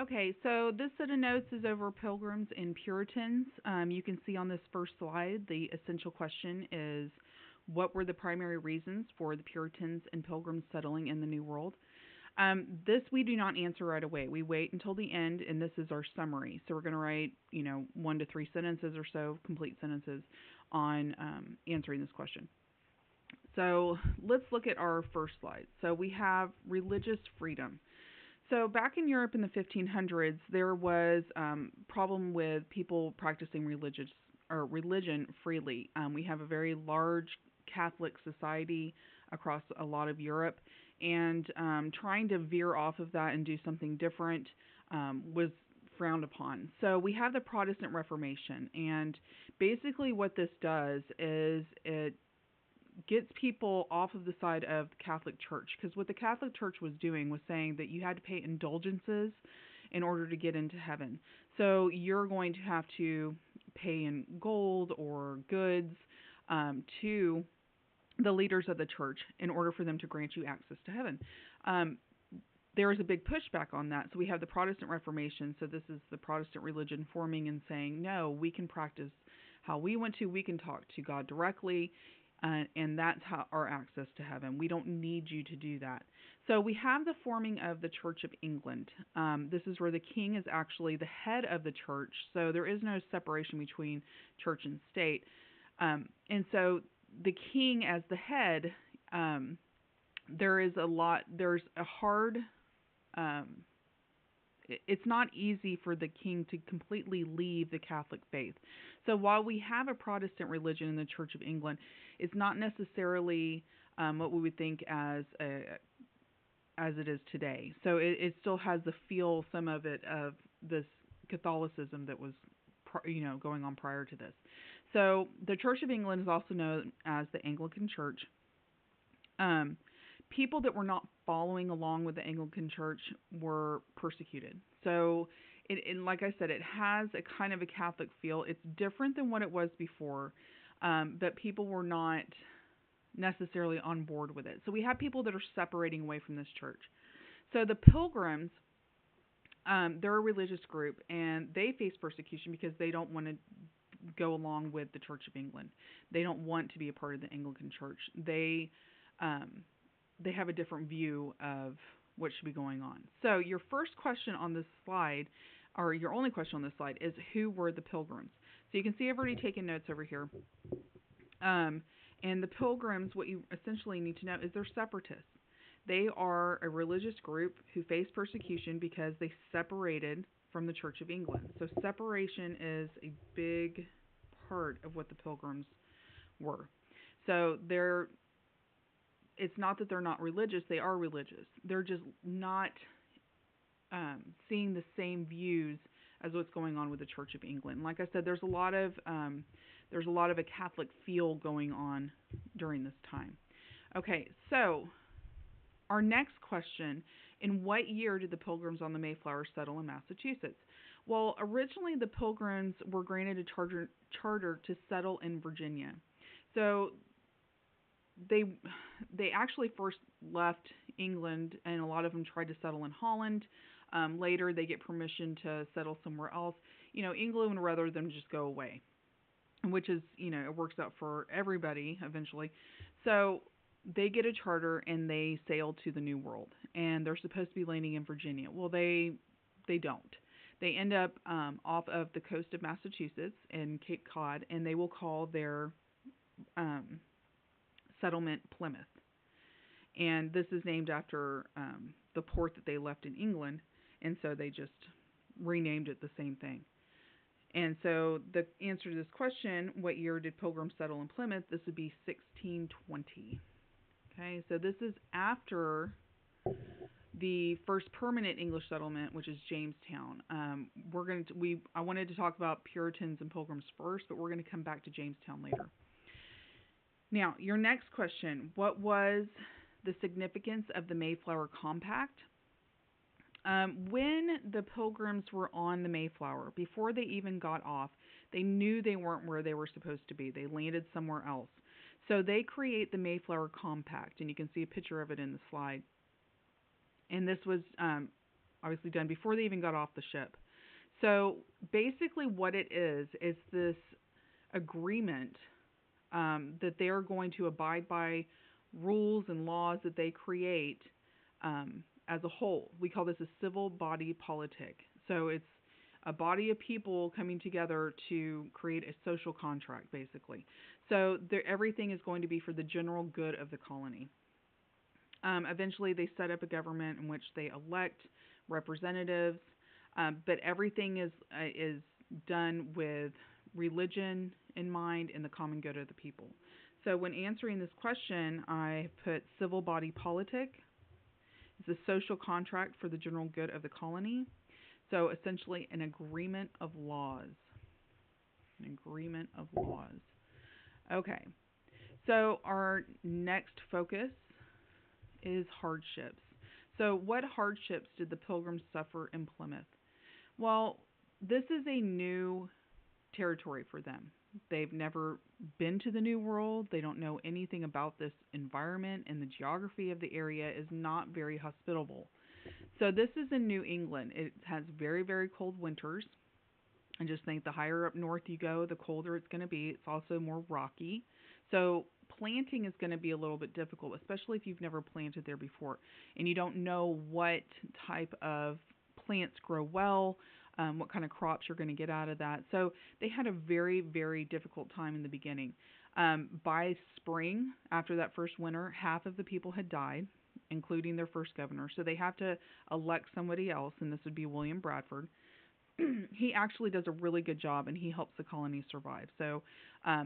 Okay, so this set of notes is over Pilgrims and Puritans. You can see on this first slide, the essential question is, what were the primary reasons for the Puritans and Pilgrims settling in the New World? This we do not answer right away. We wait until the end, and this is our summary. So we're going to write, 1 to 3 sentences or so, complete sentences, on answering this question. So let's look at our first slide. So we have religious freedom. So back in Europe in the 1500s, there was problem with people practicing religion freely. We have a very large Catholic society across a lot of Europe, and trying to veer off of that and do something different was frowned upon. So we have the Protestant Reformation, and basically what this does is it gets people off of the side of the Catholic Church, because what the Catholic Church was doing was saying that you had to pay indulgences in order to get into heaven. So you're going to have to pay in gold or goods to the leaders of the church in order for them to grant you access to heaven. Um, there was a big pushback on that. So we have the Protestant Reformation. So this is the Protestant religion forming and saying, no, we can practice how we want to. We can talk to God directly, and that's how our access to heaven. We don't need you to do that. So we have the forming of the Church of England. This is where the king is actually the head of the church. So there is no separation between church and state. And so the king as the head, there's a hard, um, it's not easy for the king to completely leave the Catholic faith. So while we have a Protestant religion in the Church of England, it's not necessarily what we would think as it is today. So it still has the feel, some of it, of this Catholicism that was going on prior to this. So the Church of England is also known as the Anglican Church. People that were not following along with the Anglican Church were persecuted. So, like I said, it has a kind of a Catholic feel. It's different than what it was before, but people were not necessarily on board with it. So we have people that are separating away from this church. So the Pilgrims, they're a religious group, and they face persecution because they don't want to go along with the Church of England. They don't want to be a part of the Anglican Church. They have a different view of what should be going on. So your first question on this slide, or your only question on this slide, is who were the Pilgrims? So you can see I've already taken notes over here. And the Pilgrims, what you essentially need to know is they're separatists. They are a religious group who faced persecution because they separated from the Church of England. So separation is a big part of what the Pilgrims were. So it's not that they're not religious, they are religious. They're just not seeing the same views as what's going on with the Church of England. Like I said, there's a lot of a Catholic feel going on during this time. Okay, so our next question, in what year did the Pilgrims on the Mayflower settle in Massachusetts? Well, originally the Pilgrims were granted a charter to settle in Virginia. So they actually first left England, and a lot of them tried to settle in Holland. Later, they get permission to settle somewhere else. England would rather them just go away, which is, it works out for everybody eventually. So they get a charter and they sail to the New World, and they're supposed to be landing in Virginia. Well, they don't. They end up off of the coast of Massachusetts in Cape Cod, and they will call their settlement Plymouth. And this is named after the port that they left in England, and so they just renamed it the same thing. And so the answer to this question, what year did Pilgrims settle in Plymouth? This would be 1620. Okay, so this is after the first permanent English settlement, which is Jamestown. I wanted to talk about Puritans and Pilgrims first, but we're going to come back to Jamestown later. Now, your next question, what was the significance of the Mayflower Compact? When the Pilgrims were on the Mayflower, before they even got off, they knew they weren't where they were supposed to be. They landed somewhere else. So they create the Mayflower Compact, and you can see a picture of it in the slide. And this was obviously done before they even got off the ship. So basically, what it is this agreement that they are going to abide by rules and laws that they create as a whole. We call this a civil body politic. So it's a body of people coming together to create a social contract, basically. So everything is going to be for the general good of the colony. Eventually, they set up a government in which they elect representatives, but everything is done with religion in mind and the common good of the people. So, when answering this question, I put civil body politic. It's a social contract for the general good of the colony. So, essentially, an agreement of laws. An agreement of laws. Okay. So, our next focus is hardships. So, what hardships did the Pilgrims suffer in Plymouth? Well, this is a new territory for them. They've never been to the New World. They don't know anything about this environment, and the geography of the area is not very hospitable. So, this is in New England. It has very, very cold winters. I just think the higher up north you go, the colder it's going to be. It's also more rocky. So planting is going to be a little bit difficult, especially if you've never planted there before and you don't know what type of plants grow well, what kind of crops you're going to get out of that. So they had a very, very difficult time in the beginning. By spring, after that first winter, half of the people had died, including their first governor. So they have to elect somebody else, and this would be William Bradford. He actually does a really good job, and he helps the colony survive. So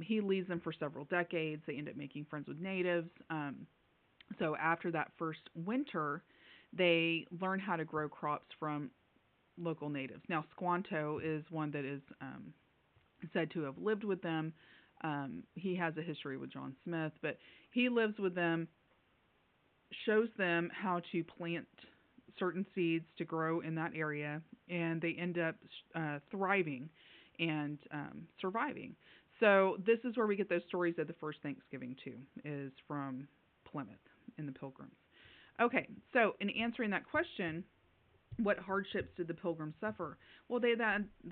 he leads them for several decades. They end up making friends with natives. So after that first winter, they learn how to grow crops from local natives. Now, Squanto is one that is said to have lived with them. He has a history with John Smith, but he lives with them, shows them how to plant certain seeds to grow in that area, and they end up thriving and surviving. So this is where we get those stories of the first Thanksgiving too, is from Plymouth in the Pilgrims. Okay, so in answering that question, what hardships did the Pilgrims suffer? Well, they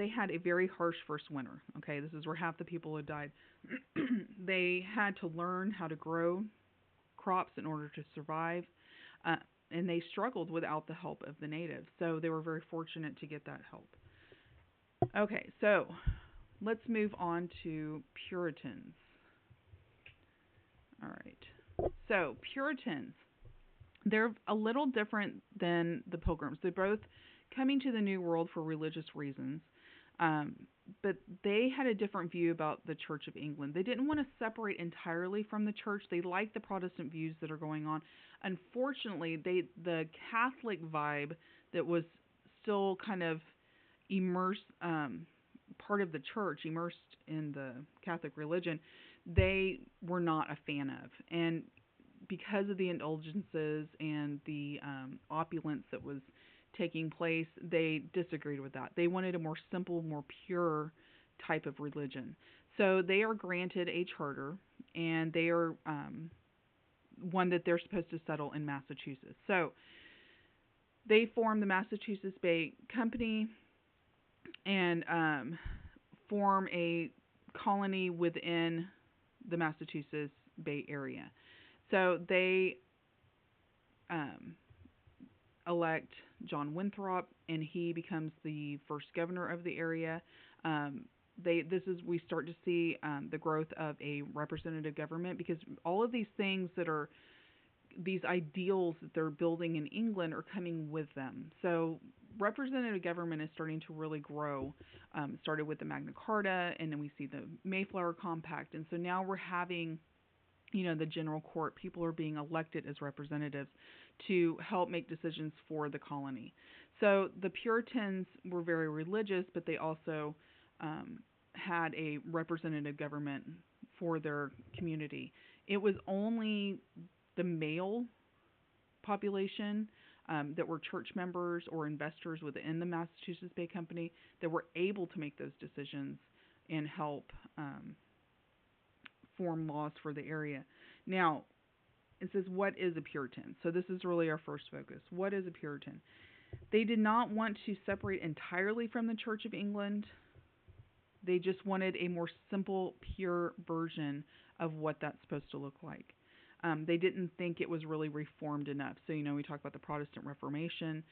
had a very harsh first winter. Okay, this is where half the people had died. They had to learn how to grow crops in order to survive. And they struggled without the help of the natives. So they were very fortunate to get that help. Okay, so let's move on to Puritans. All right. So Puritans, they're a little different than the Pilgrims. They're both coming to the New World for religious reasons. But they had a different view about the Church of England. They didn't want to separate entirely from the church. They liked the Protestant views that are going on. Unfortunately, the Catholic vibe that was still kind of immersed, part of the church, immersed in the Catholic religion, they were not a fan of. And because of the indulgences and the opulence that was taking place, they disagreed with that. They wanted a more simple, more pure type of religion. So they are granted a charter, and they are one that they're supposed to settle in Massachusetts. So they form the Massachusetts Bay Company and form a colony within the Massachusetts Bay Area. So they elect John Winthrop, and he becomes the first governor of the area. We start to see the growth of a representative government, because all of these things that are these ideals that they're building in England are coming with them. So representative government is starting to really grow. It started with the Magna Carta, and then we see the Mayflower Compact, and so now we're having the general court. People are being elected as representatives to help make decisions for the colony. So the Puritans were very religious, but they also had a representative government for their community. It was only the male population that were church members or investors within the Massachusetts Bay Company that were able to make those decisions and help form laws for the area. Now, it says, what is a Puritan? So this is really our first focus. What is a Puritan? They did not want to separate entirely from the Church of England. They just wanted a more simple, pure version of what that's supposed to look like. They didn't think it was really reformed enough. So, we talk about the Protestant Reformation.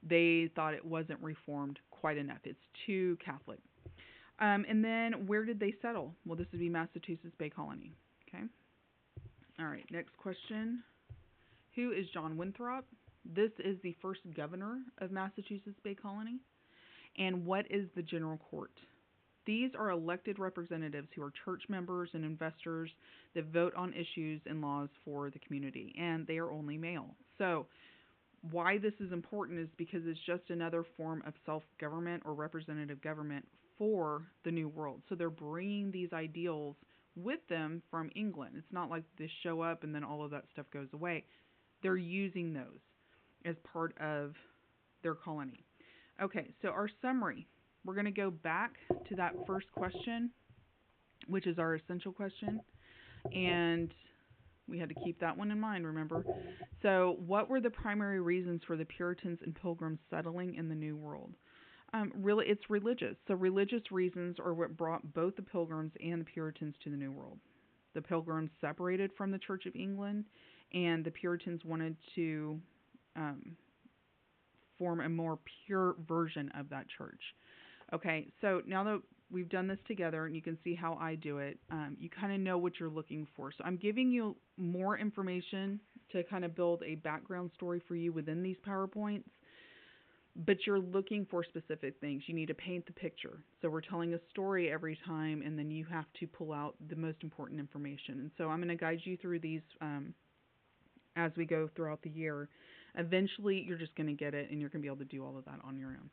They thought it wasn't reformed quite enough. It's too Catholic. And then where did they settle? Well, this would be Massachusetts Bay Colony. Okay. All right. Next question. Who is John Winthrop? This is the first governor of Massachusetts Bay Colony. And what is the General Court? These are elected representatives who are church members and investors that vote on issues and laws for the community, and they are only male. So, why this is important is because it's just another form of self-government or representative government for the New World. So, they're bringing these ideals with them from England. It's not like they show up and then all of that stuff goes away. They're using those as part of their colony. Okay, so our summary. We're going to go back to that first question, which is our essential question, and we had to keep that one in mind, remember? So, what were the primary reasons for the Puritans and Pilgrims settling in the New World? Really, it's religious. So, religious reasons are what brought both the Pilgrims and the Puritans to the New World. The Pilgrims separated from the Church of England, and the Puritans wanted to form a more pure version of that church. Okay, so now that we've done this together and you can see how I do it, you kind of know what you're looking for. So I'm giving you more information to kind of build a background story for you within these PowerPoints, but you're looking for specific things. You need to paint the picture. So we're telling a story every time, and then you have to pull out the most important information. And so I'm going to guide you through these as we go throughout the year. Eventually, you're just going to get it, and you're going to be able to do all of that on your own.